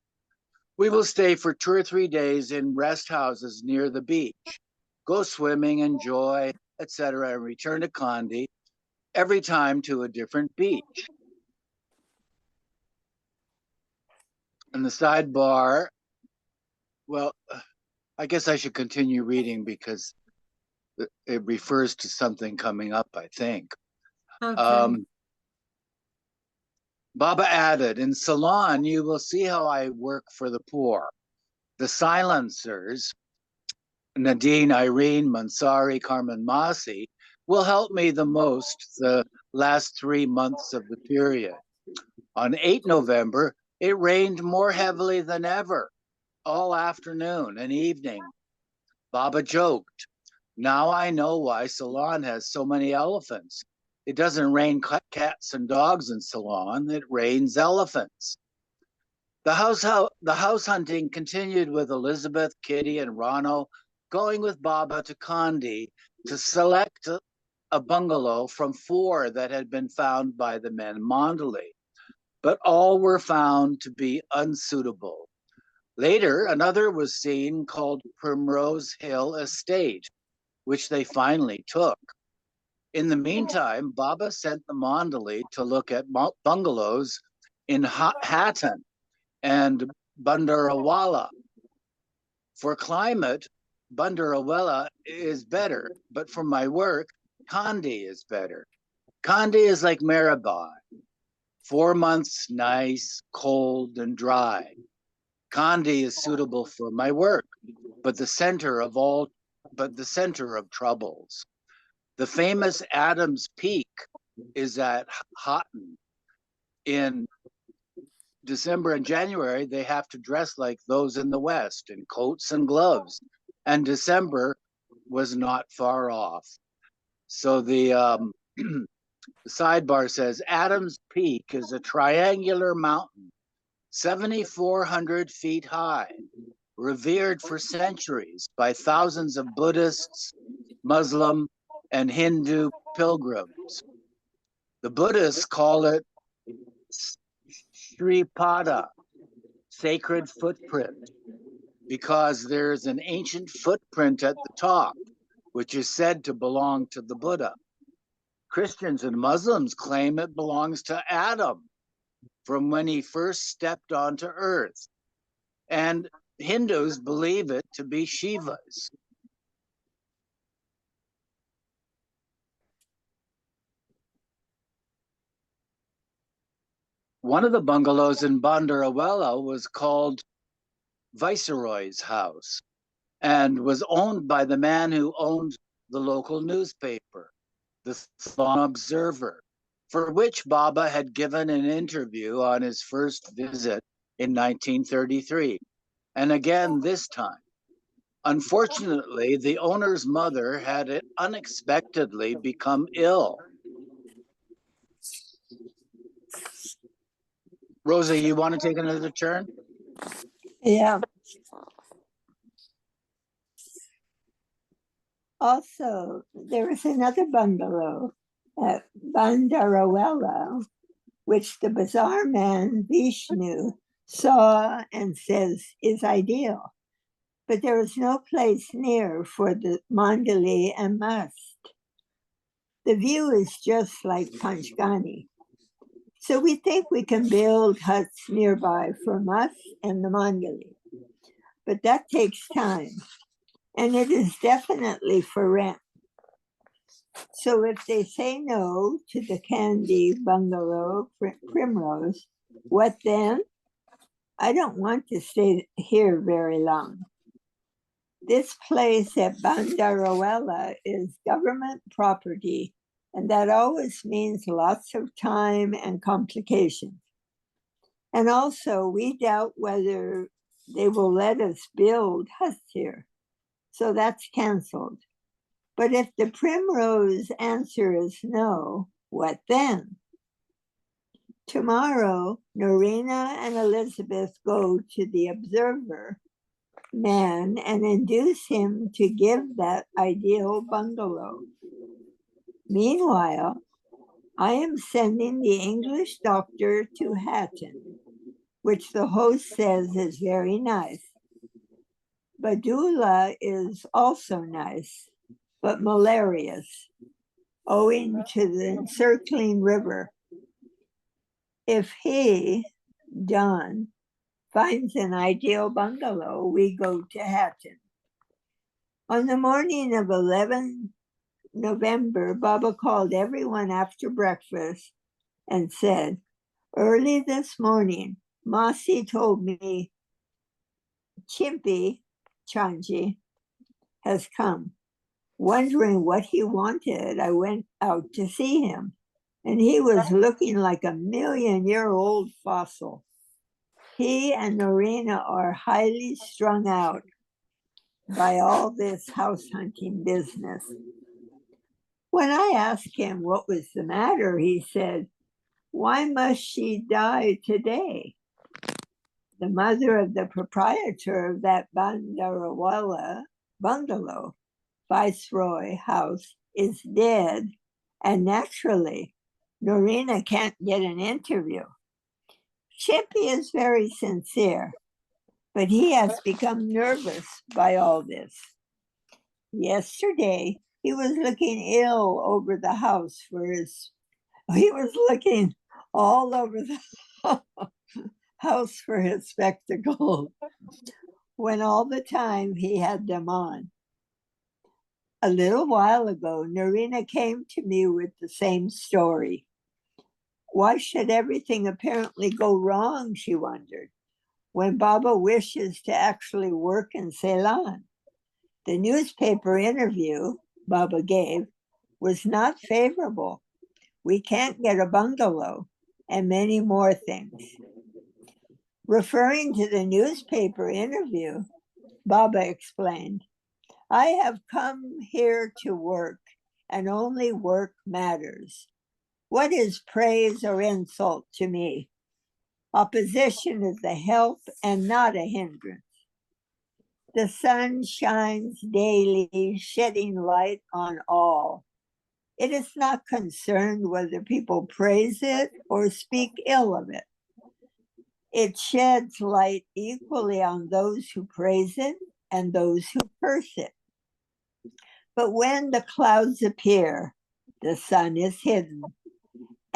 We will stay for 2 or 3 days in rest houses near the beach, go swimming, enjoy, etc., and return to Kandy, every time to a different beach. And the sidebar, well, I guess I should continue reading because it refers to something coming up, I think. Okay. Baba added, in Ceylon, you will see how I work for the poor. The silencers, Nadine, Irene, Mansari, Carmen Masi, will help me the most the last 3 months of the period. On 8 November, it rained more heavily than ever, all afternoon and evening. Baba joked, now I know why Ceylon has so many elephants. It doesn't rain cats and dogs in Ceylon, it rains elephants. The house hunting continued with Elizabeth, Kitty, and Rano going with Baba to Kandy to select a bungalow from 4 that had been found by the men Mandali, but all were found to be unsuitable. Later, another was seen called Primrose Hill Estate, which they finally took. In the meantime, Baba sent the Mandali to look at bungalows in Hatton and Bandarawala. For climate, Bandarawala is better, but for my work, Kandy is better. Kandy is like Meherabad. 4 months nice, cold, and dry. Kandy is suitable for my work, but the center of troubles. The famous Adams Peak is at Hatton. In December and January, they have to dress like those in the West in coats and gloves. And December was not far off. So the sidebar says Adams Peak is a triangular mountain, 7,400 feet high, revered for centuries by thousands of Buddhists, Muslim, and Hindu pilgrims. The Buddhists call it Sripada, sacred footprint, because there's an ancient footprint at the top, which is said to belong to the Buddha. Christians and Muslims claim it belongs to Adam, from when he first stepped onto Earth. And Hindus believe it to be Shiva's. One of the bungalows in Bandarawala was called Viceroy's House and was owned by the man who owned the local newspaper, the Ceylon Observer, for which Baba had given an interview on his first visit in 1933, and again this time. Unfortunately, the owner's mother had unexpectedly become ill. Rosa, you want to take another turn? Yeah. Also, there is another bungalow at Bandarawala, which the bazaar man Vishnu saw and says is ideal. But there is no place near for the Mandali and Mast. The view is just like Panchgani. So we think we can build huts nearby for Mast and the Mandali. But that takes time. And it is definitely for rent. So if they say no to the Candy Bungalow Primrose, what then? I don't want to stay here very long. This place at Bandarawala is government property, and that always means lots of time and complications. And also, we doubt whether they will let us build huts here. So that's canceled. But if the Primrose answer is no, what then? Tomorrow, Norina and Elizabeth go to the Observer man and induce him to give that ideal bungalow. Meanwhile, I am sending the English doctor to Hatton, which the host says is very nice. Badula is also nice, but malarious, owing to the encircling river. If he, John, finds an ideal bungalow, we go to Hatton. On the morning of 11 November, Baba called everyone after breakfast and said, early this morning, Masi told me Chimpy, Chanji, has come. Wondering what he wanted, I went out to see him, and he was looking like a million-year-old fossil. He and Norina are highly strung out by all this house hunting business. When I asked him what was the matter, he said, why must she die today? The mother of the proprietor of that Bandarawala bungalow, Viceroy House, is dead, and naturally, Norina can't get an interview. Chippy is very sincere, but he has become nervous by all this. Yesterday, he was looking ill over the house he was looking all over the house for his spectacles, when all the time he had them on. A little while ago, Norina came to me with the same story. Why should everything apparently go wrong, she wondered, when Baba wishes to actually work in Ceylon? The newspaper interview Baba gave was not favorable. We can't get a bungalow, and many more things. Referring to the newspaper interview, Baba explained, I have come here to work, and only work matters. What is praise or insult to me? Opposition is a help and not a hindrance. The sun shines daily, shedding light on all. It is not concerned whether people praise it or speak ill of it. It sheds light equally on those who praise it and those who curse it. But when the clouds appear, the sun is hidden,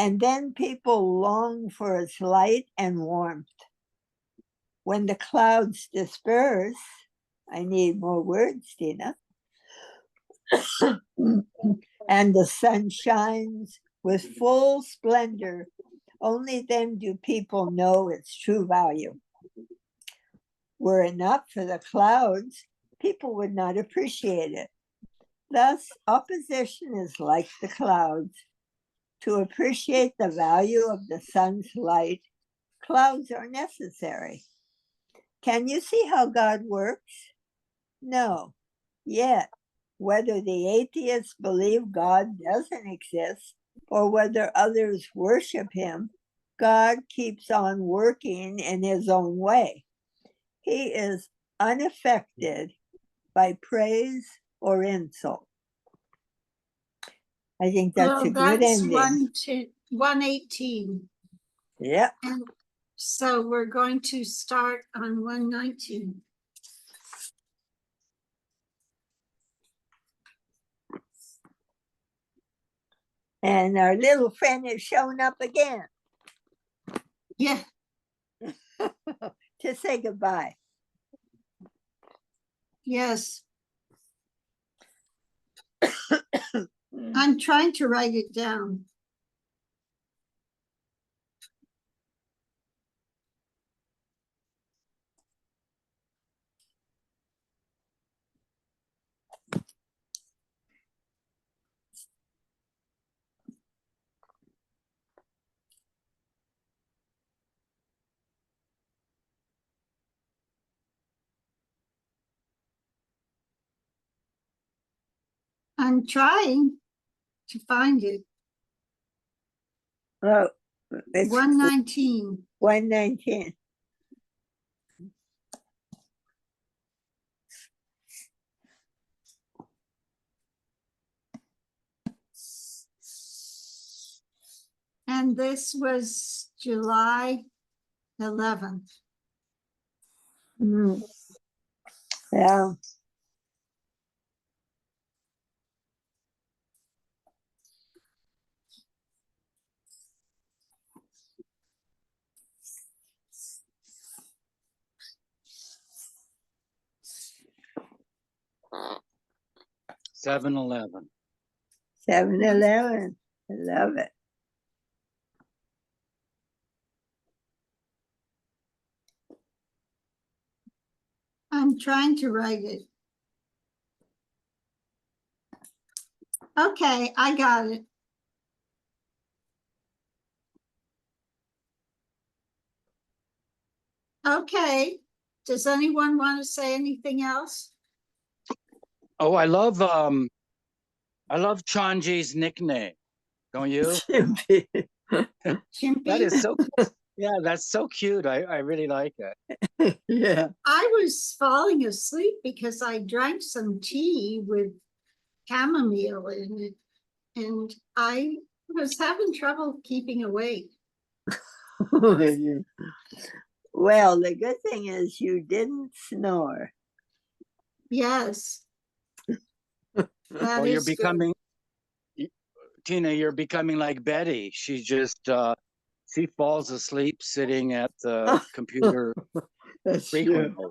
And then people long for its light and warmth. When the clouds disperse, I need more words, Tina, and the sun shines with full splendor, only then do people know its true value. Were it not for the clouds, people would not appreciate it. Thus, opposition is like the clouds. To appreciate the value of the sun's light, clouds are necessary. Can you see how God works? No. Yet, whether the atheists believe God doesn't exist or whether others worship him, God keeps on working in his own way. He is unaffected by praise or insult. I think that's a good that's ending. 118. Yeah. And so we're going to start on 119. And our little friend has shown up again Yeah, to say goodbye. yes. I'm trying to write it down. I'm trying to find it. Oh, it's 119. 119. And this was July 11th. Mm. Yeah. Seven 11. 7-Eleven. I love it. I'm trying to write it. Okay, I got it. Okay, does anyone want to say anything else? Oh, I love Chanji's nickname. Don't you? Chimpy. Chimpy? That is so yeah, that's so cute. I really like it. Yeah. I was falling asleep because I drank some tea with chamomile in it, and I was having trouble keeping awake. Well, the good thing is you didn't snore. Yes. That Well, you're is good. becoming Tina, you're becoming like Betty. She falls asleep sitting at the computer That's true. frequently.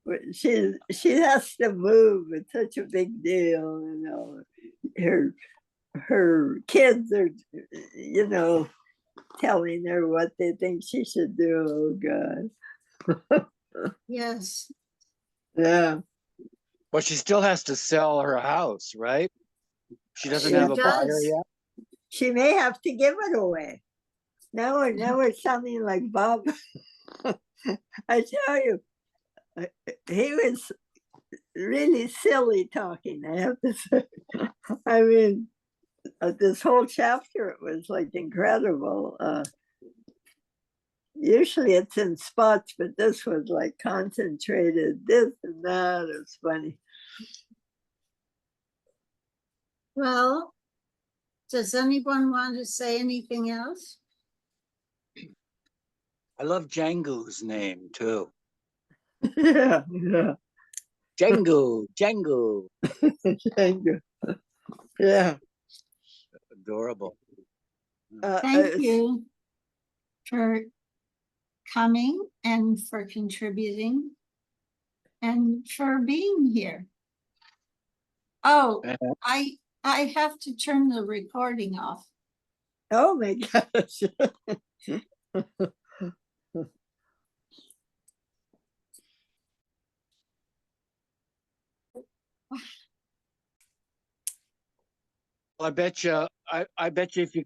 But she has to move. It's such a big deal, you know. Her kids are, you know, telling her what they think she should do. Oh God. Yes. Yeah. But she still has to sell her house, right? She doesn't She have a does. buyer yet. She may have to give it away. Now we're sounding like Bob. I tell you, he was really silly talking, I have to say. I mean, this whole chapter, it was like incredible. Usually it's in spots, but this was like concentrated, this and that. It's funny. Well, does anyone want to say anything else? I love Django's name too. Yeah, yeah. Django, Django. Thank you. Yeah. Adorable. Thank it's- you for coming and for contributing and for being here. Oh, Uh, I have to turn the recording off. Oh my gosh. I bet you if you